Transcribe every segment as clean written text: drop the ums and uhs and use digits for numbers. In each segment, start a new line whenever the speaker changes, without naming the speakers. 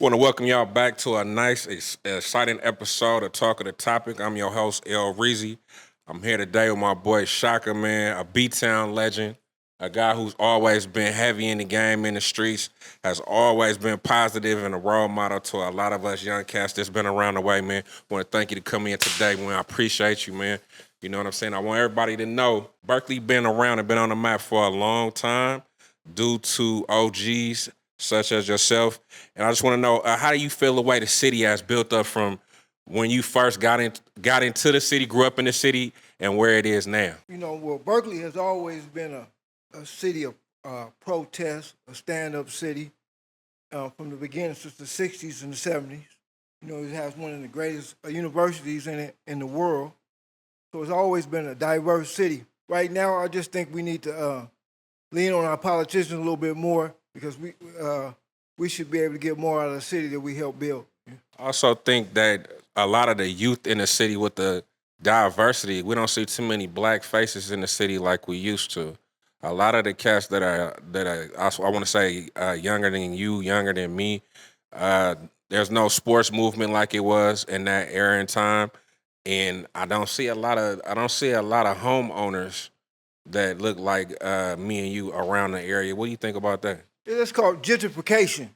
Want to welcome y'all back to a nice, exciting episode of Talk of the Topic. I'm your host, Reezy. I'm here today with my boy Shaka, man, a B-Town legend, a guy who's always been heavy in the game in the streets, has always been positive and a role model to a lot of us young cats that's been around the way, man. Want to thank you to come in today, man. I appreciate you, man. You know what I'm saying? I want everybody to know Berkeley been around and been on the map for a long time due to OGs such as yourself. And I just want to know how do you feel the way the city has built up from when you first got into the city, grew up in the city, and where it is now?
Berkeley has always been a city of protest, a stand-up city from the beginning since the 60s and the 70s. It has one of the greatest universities in it in the world. So it's always been a diverse city. Right now, I just think we need to lean on our politicians a little bit more because we should be able to get more out of the city that we help build.
I also think that a lot of the youth in the city with the diversity, we don't see too many black faces in the city like we used to. A lot of the cats I want to say younger than you, younger than me. Uh, there's no sports movement like it was in that era and time, and I don't see a lot of homeowners that look like me and you around the area. What do you think about that?
It's called gentrification.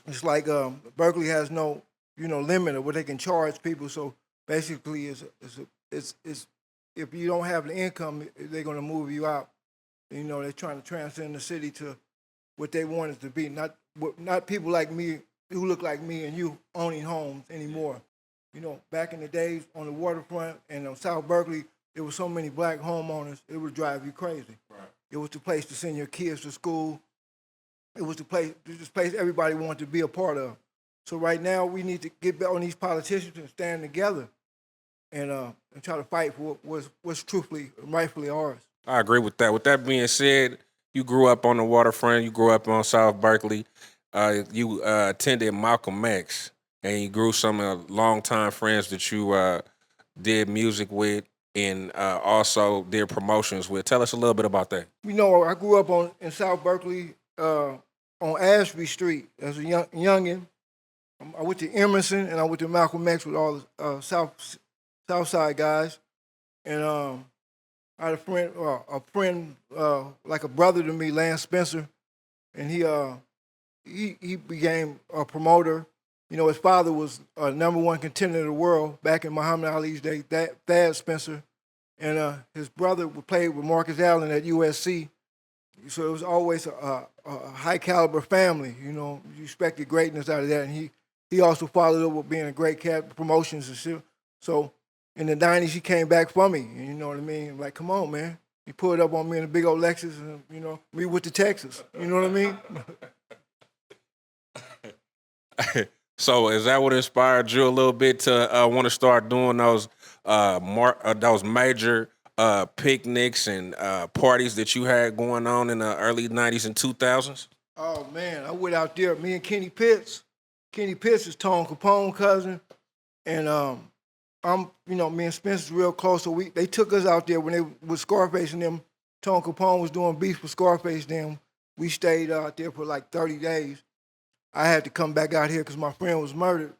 It's like Berkeley has no limit of what they can charge people. So basically, it's if you don't have the income, they're going to move you out. They're trying to transcend the city to what they want it to be. Not people like me who look like me and you owning homes anymore. Back in the days on the waterfront and on South Berkeley, there were so many black homeowners, it would drive you crazy. Right. It was the place to send your kids to school. It was this place everybody wanted to be a part of. So right now we need to get back on these politicians and stand together and try to fight for what's truthfully and rightfully ours.
I agree with that. With that being said, you grew up on the waterfront. You grew up on South Berkeley. You attended Malcolm X, and you grew some longtime friends that you did music with and also did promotions with. Tell us a little bit about that.
I grew up in South Berkeley on Ashby Street as a youngin'. I went to Emerson and I went to Malcolm X with all the South Side guys, and I had a friend like a brother to me, Lance Spencer, and he became a promoter. His father was number one contender in the world back in Muhammad Ali's day, Thad Spencer, and his brother played with Marcus Allen at USC. So it was always a high caliber family. You expected greatness out of that, and he also followed up with being a great cat, promotions and shit. So in the '90s, he came back for me. And you know what I mean? Like, come on, man. He pulled up on me in a big old Lexus, and me with the Texas. You know what
I mean? So is that what inspired you a little bit to want to start doing those major picnics and parties that you had going on in the early '90s and 2000s?
Oh man, I went out there. Me and Kenny Pitts. Kenny Pitts is Tone Capone cousin, and me and Spencer's real close. So they took us out there when they with Scarface and them. Tone Capone was doing beef with Scarface. Then we stayed out there for like 30 days. I had to come back out here because my friend was murdered,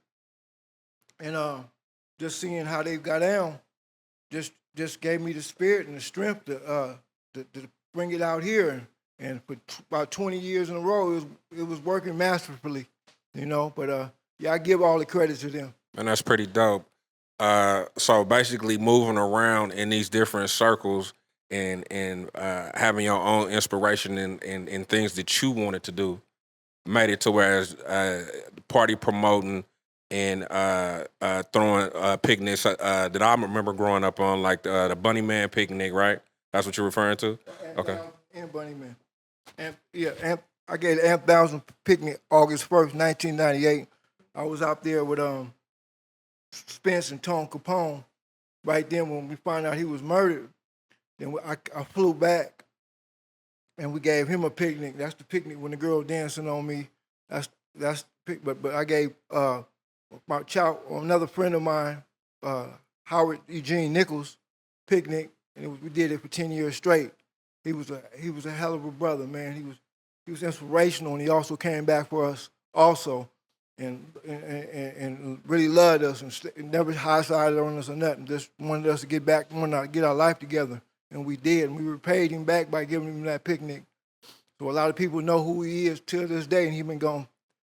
and just seeing how they got down, just gave me the spirit and the strength to bring it out here. And for about 20 years in a row, it was working masterfully, But I give all the credit to them.
And that's pretty dope. So basically, moving around in these different circles and having your own inspiration and things that you wanted to do made it to whereas party promoting and throwing picnics that I remember growing up on, like the Bunny Man picnic, right? That's what you're referring to? Okay.
And Bunny Man. I gave the Amp Thousand picnic August 1st, 1998. I was out there with Spence and Tone Capone. Right then when we found out he was murdered, then I flew back and we gave him a picnic. That's the picnic when the girl dancing on me. That's but I gave another friend of mine, Howard Eugene Nichols, picnic, and we did it for 10 years straight. He was a hell of a brother, man. He was inspirational, and he also came back for us also, and really loved us and never high-sided on us or nothing. Just wanted us to get back, wanted to get our life together, and we did. And we repaid him back by giving him that picnic. So a lot of people know who he is till this day, and he been gone.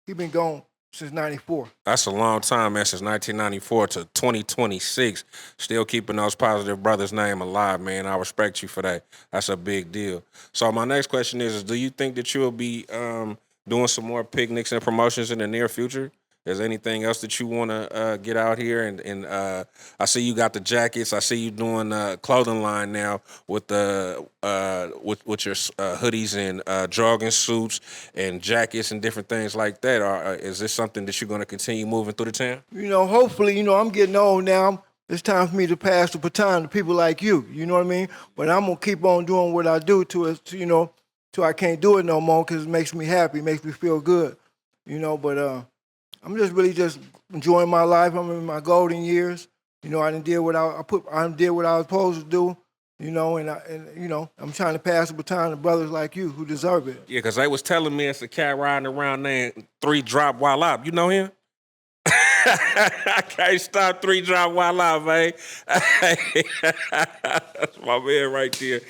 He been gone since '94.
That's a long time, man, since 1994 to 2026. Still keeping those positive brothers' name alive, man. I respect you for that. That's a big deal. So my next question is do you think that you'll be doing some more picnics and promotions in the near future? Is there anything else that you want to get out here? And I see you got the jackets. I see you doing clothing line now with the with your hoodies and jogging suits and jackets and different things like that. Is this something that you're going to continue moving through the town?
Hopefully, I'm getting old now. It's time for me to pass the baton to people like you. You know what I mean? But I'm gonna keep on doing what I do till I can't do it no more because it makes me happy, makes me feel good. But I'm just really just enjoying my life. I'm in my golden years. I done did what I did what I was supposed to do. I'm trying to pass the baton to brothers like you who deserve it.
Yeah, because they was telling me it's a cat riding around there, 3 drop while up. You know him? I can't stop 3 drop while out, man. That's my man right there.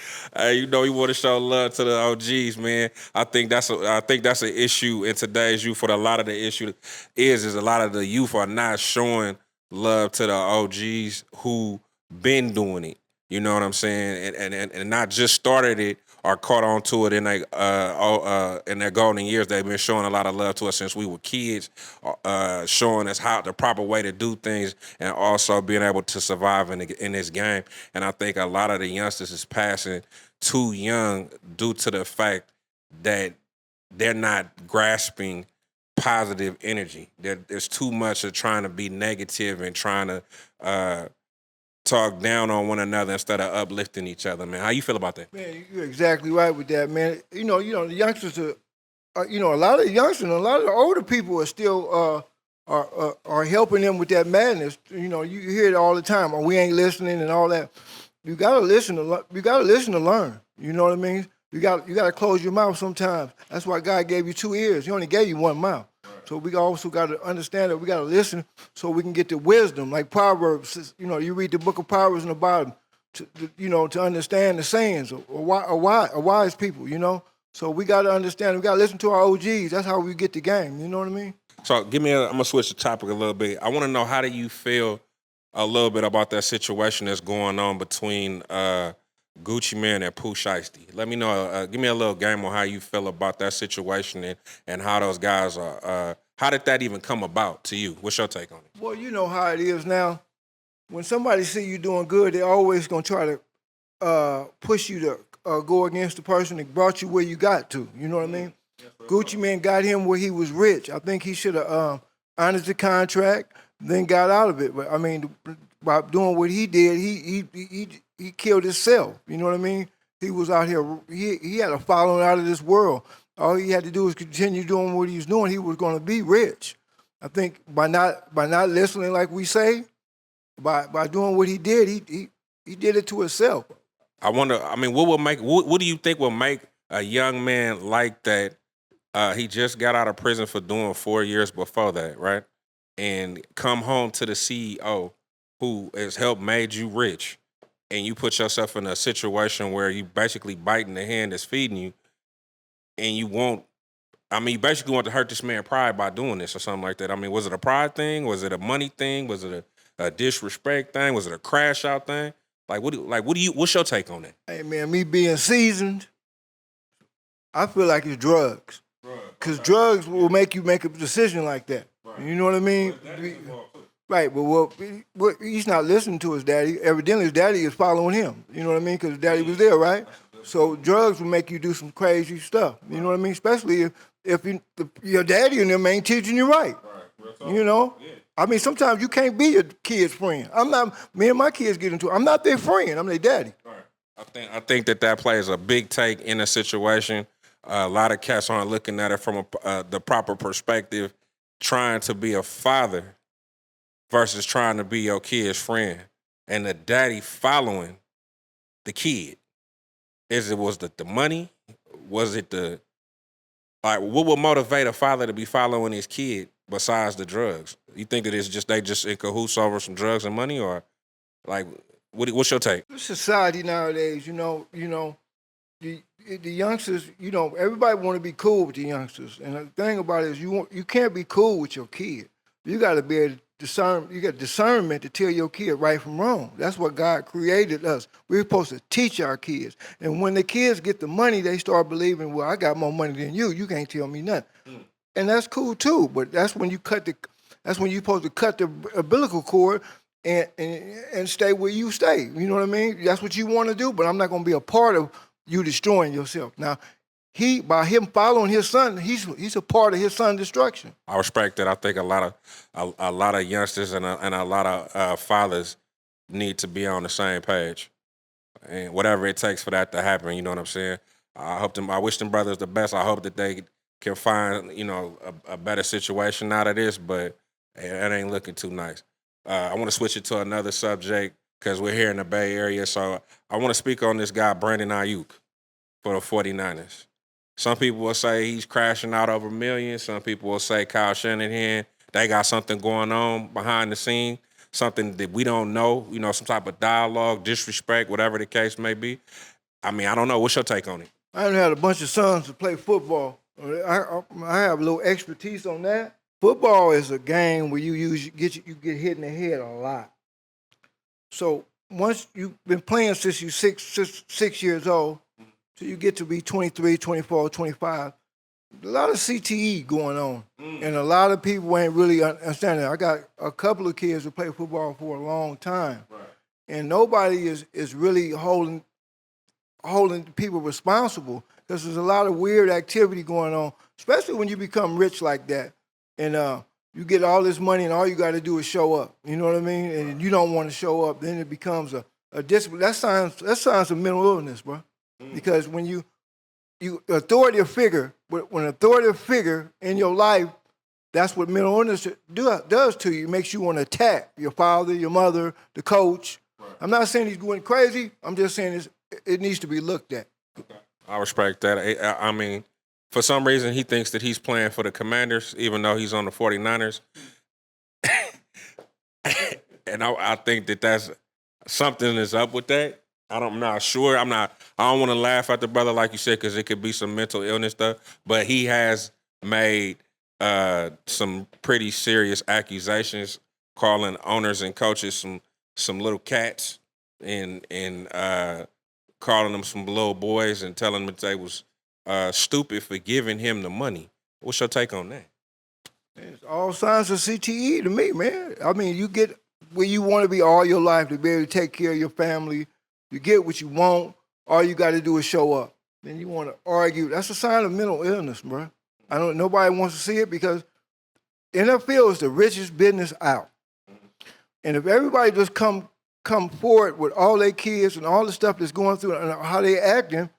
You want to show love to the OGs, man. I think that's an issue in today's youth. For a lot of the issue is a lot of the youth are not showing love to the OGs who been doing it. You know what I'm saying? And not just started it or caught on to it in their golden years. They've been showing a lot of love to us since we were kids, showing us how the proper way to do things and also being able to survive in this game. And I think a lot of the youngsters is passing too young due to the fact that they're not grasping positive energy. There's too much of trying to be negative and trying to talk down on one another instead of uplifting each other, man. How you feel about that?
Man, you're exactly right with that, man. The youngsters are, a lot of the youngsters and a lot of the older people are still are helping them with that madness. You hear it all the time. We ain't listening and all that. You gotta listen to learn. You know what I mean? You got to close your mouth sometimes. That's why God gave you 2 ears. He only gave you 1 mouth. So we also got to understand that we got to listen so we can get the wisdom. Like Proverbs, you read the book of Proverbs in the bottom, to understand the sayings of wise people, So we got to understand. We got to listen to our OGs. That's how we get the game. You know what I mean?
So I'm going to switch the topic a little bit. I want to know, how do you feel a little bit about that situation that's going on between Gucci Mane and Pooh Shiesty? Let me know. Give me a little game on how you feel about that situation and how those guys are. How did that even come about to you? What's your take on it?
Well, you know how it is now. When somebody see you doing good, they're always gonna try to push you to go against the person that brought you where you got to. You know what I mean? Gucci Mane got him where he was rich. I think he should have honored the contract, then got out of it. But I mean, by doing what he did, he killed himself. You know what I mean? He was out here. He had a following out of this world. All he had to do was continue doing what he was doing. He was going to be rich. I think by not listening, like we say, by doing what he did, he did it to himself.
I wonder. I mean, what do you think will make a young man like that? He just got out of prison for doing 4 years before that, right? And come home to the CEO who has helped made you rich, and you put yourself in a situation where you basically biting the hand that's feeding you, and you basically want to hurt this man's pride by doing this or something like that. I mean, was it a pride thing? Was it a money thing? Was it a disrespect thing? Was it a crash out thing? What's your take on that?
Hey man, me being seasoned, I feel like it's drugs. Because drugs will make you make a decision like that. Right. You know what I mean? Right, but he's not listening to his daddy. Evidently, his daddy is following him. You know what I mean? Because his daddy was there, right? So drugs will make you do some crazy stuff. You know what I mean? Especially if your daddy and them ain't teaching you right. You know? Yeah. I mean, sometimes you can't be your kid's friend. Me and my kids get into it. I'm not their friend. I'm their daddy.
Right. I think that plays a big take in a situation. A lot of cats aren't looking at it from the proper perspective, trying to be a father versus trying to be your kid's friend. And the daddy following the kid. Was it the money? Was it the Like, what would motivate a father to be following his kid besides the drugs? You think that it's just they just in cahoots over some drugs and money, or like, what's your take?
Society nowadays, the youngsters, everybody want to be cool with the youngsters, and the thing about it is you can't be cool with your kid. You got to be able to discern. You got discernment to tell your kid right from wrong. That's what God created us. We're supposed to teach our kids, and when the kids get the money, they start believing, well, I got more money than you. You can't tell me nothing, and that's cool too. But that's when that's when you're supposed to cut the umbilical cord and stay where you stay. You know what I mean? That's what you want to do, but I'm not going to be a part of you destroying yourself. Now, by him following his son, he's a part of his son's destruction.
I respect that. I think a lot of youngsters and a lot of fathers need to be on the same page, and whatever it takes for that to happen. You know what I'm saying? I wish them brothers the best. I hope that they can find a better situation out of this, but it ain't looking too nice. I want to switch it to another subject because we're here in the Bay Area. So I want to speak on this guy, Brandon Ayuk, for the 49ers. Some people will say he's crashing out over millions. Some people will say Kyle Shanahan, they got something going on behind the scene, something that we don't know, some type of dialogue, disrespect, whatever the case may be. I mean, I don't know. What's your take on it?
I done had a bunch of sons to play football. I have a little expertise on that. Football is a game where you get hit in the head a lot. So once you've been playing since you're six years old, so you get to be 23, 24, 25, a lot of CTE going on. And a lot of people ain't really understanding. I got a couple of kids who play football for a long time. Right. And nobody is really holding people responsible because there's a lot of weird activity going on, especially when you become rich like that. And you get all this money and all you got to do is show up. You know what I mean? And you don't want to show up, then it becomes a discipline. That signs of mental illness, bro. Because when you authoritative figure, when an authoritative figure in your life, that's what mental illness does to you. It makes you want to attack your father, your mother, the coach. Right. I'm not saying he's going crazy. I'm just saying it needs to be looked at.
I respect that. I mean, for some reason, he thinks that he's playing for the Commanders, even though he's on the 49ers. And I think that that's something is up with that. I'm not sure. I don't want to laugh at the brother, like you said, because it could be some mental illness stuff. But he has made some pretty serious accusations, calling owners and coaches some little cats and calling them some little boys and telling them that they was stupid for giving him the money. What's your take on that?
It's all signs of CTE to me, man. I mean, you get where you want to be all your life to be able to take care of your family. You get what you want. All you got to do is show up. Then you want to argue. That's a sign of mental illness, bro. Nobody wants to see it because NFL is the richest business out. And if everybody just come forward with all their kids and all the stuff that's going through and how they acting,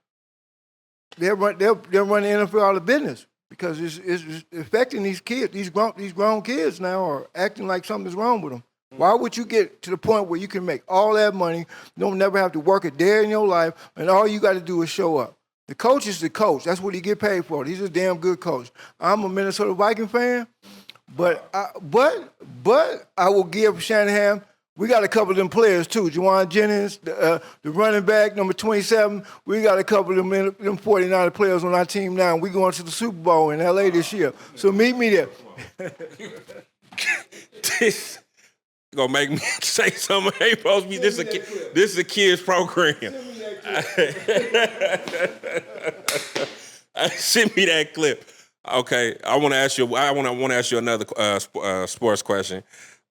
they'll run the NFL out of business because it's affecting these kids. These grown kids now are acting like something's wrong with them. Why would you get to the point where you can make all that money, don't never have to work a day in your life, and all you got to do is show up? The coach is the coach. That's what he get paid for. He's a damn good coach. I'm a Minnesota Viking fan, but I will give Shanahan. We got a couple of them players too. Juwan Jennings, the running back, number 27. We got a couple of them 49 players on our team now. And we going to the Super Bowl in LA this year. So meet me there.
This gonna make me say something I ain't supposed to be. This is a kids program. Send me that clip. Okay, I want to ask you another sports question.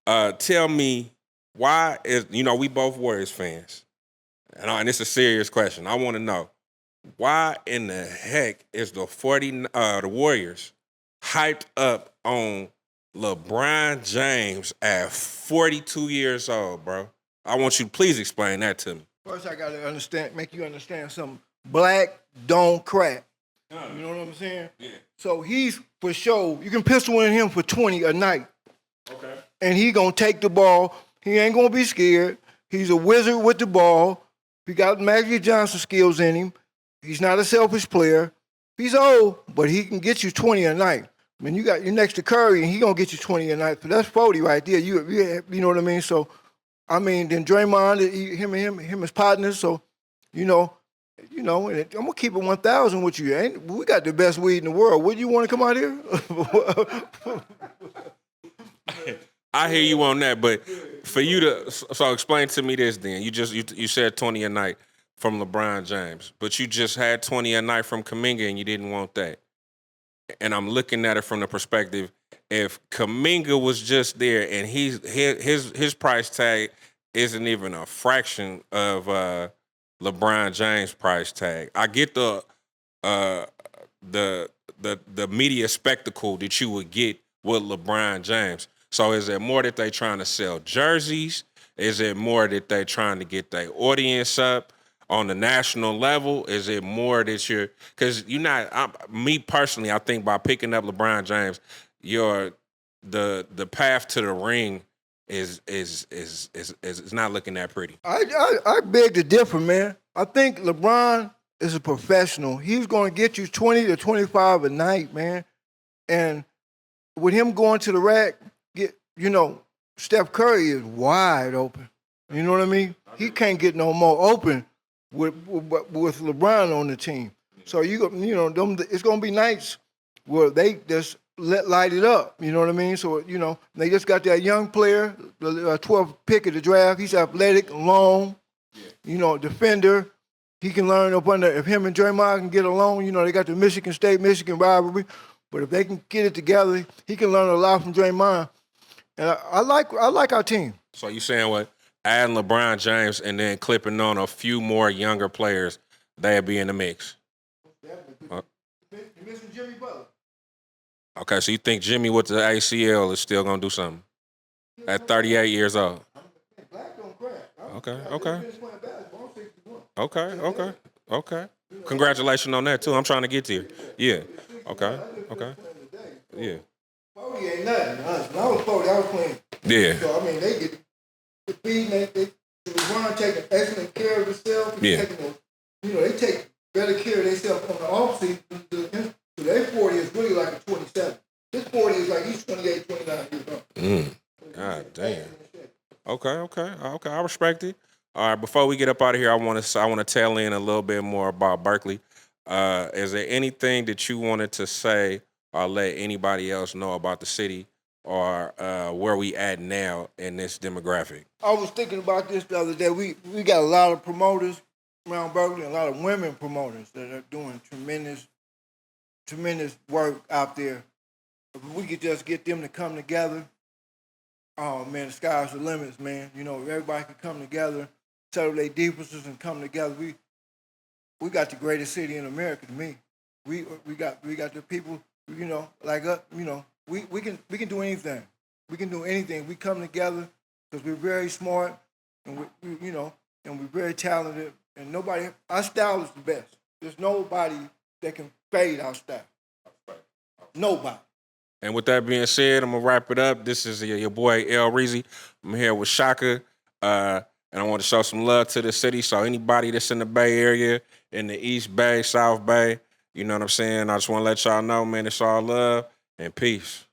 Tell me, why is we both Warriors fans, and it's a serious question. I want to know why in the heck is the Warriors hyped up on LeBron James at 42 years old, bro? I want you to please explain that to me.
First, I got to make you understand something. Black don't crack. You know what I'm saying? Yeah. So he's for sure. You can pistol in him for 20 a night. Okay. And he gonna take the ball. He ain't gonna be scared. He's a wizard with the ball. He got Magic Johnson skills in him. He's not a selfish player. He's old, but he can get you 20 a night. I mean, you're next to Curry, and he gonna get you 20 a night. So that's 40 right there. You know what I mean? So, I mean, then Draymond, him as partners. So, you know, and I'm gonna keep it 1,000 with you. We got the best weed in the world. Would you want to come out here?
I hear you on that, but for you to so explain to me this then. You said 20 a night from LeBron James, but you just had 20 a night from Kuminga and you didn't want that. And I'm looking at it from the perspective if Kuminga was just there and his price tag isn't even a fraction of LeBron James' price tag. I get uh, the media spectacle that you would get with LeBron James. So is it more that they trying to sell jerseys? Is it more that they trying to get their audience up on the national level? Is it more that because me personally, I think by picking up LeBron James, the path to the ring is not looking that pretty.
I beg to differ, man. I think LeBron is a professional. He's going to get you 20 to 25 a night, man. And with him going to the rack, Steph Curry is wide open. You know what I mean? He can't get no more open with LeBron on the team. So it's going to be nights where they just light it up. You know what I mean? So they just got that young player, the 12th pick of the draft. He's athletic, long, defender. He can learn up under. If him and Draymond can get along, they got the Michigan rivalry. But if they can get it together, he can learn a lot from Draymond. And I like our team.
So you saying what? Adding LeBron James and then clipping on a few more younger players, they'd be in the mix.
You're missing Jimmy Butler.
Okay, so you think Jimmy with the ACL is still gonna do something at 38 years old?
Black don't crack.
Okay. Congratulations on that too. I'm trying to get to you. Yeah. Okay. Yeah.
40 ain't nothing. When I was 40, I was playing.
Yeah.
So, I mean, they get the feed, LeBron taking excellent care of himself.
Yeah.
They take better care of themselves on the offseason. So their 40 is really like a 27. His 40 is like he's 28, 29 years old.
God damn. Okay. I respect it. All right. Before we get up out of here, I want to tell in a little bit more about Berkeley. Is there anything that you wanted to say or let anybody else know about the city or where we at now in this demographic?
I was thinking about this the other day. We got a lot of promoters around Berkeley, a lot of women promoters that are doing tremendous work out there. If we could just get them to come together, oh man, the sky's the limits, man. Everybody could come together, settle their differences and come together. We got the greatest city in America to me. We got the people, like us, we can do anything. We can do anything. We come together because we're very smart and and we're very talented. And our style is the best. There's nobody that can fade our style. Nobody.
And with that being said, I'm gonna wrap it up. This is your boy Reezy. I'm here with Shaka, and I want to show some love to the city. So anybody that's in the Bay Area, in the East Bay, South Bay, you know what I'm saying? I just want to let y'all know, man, it's all love and peace.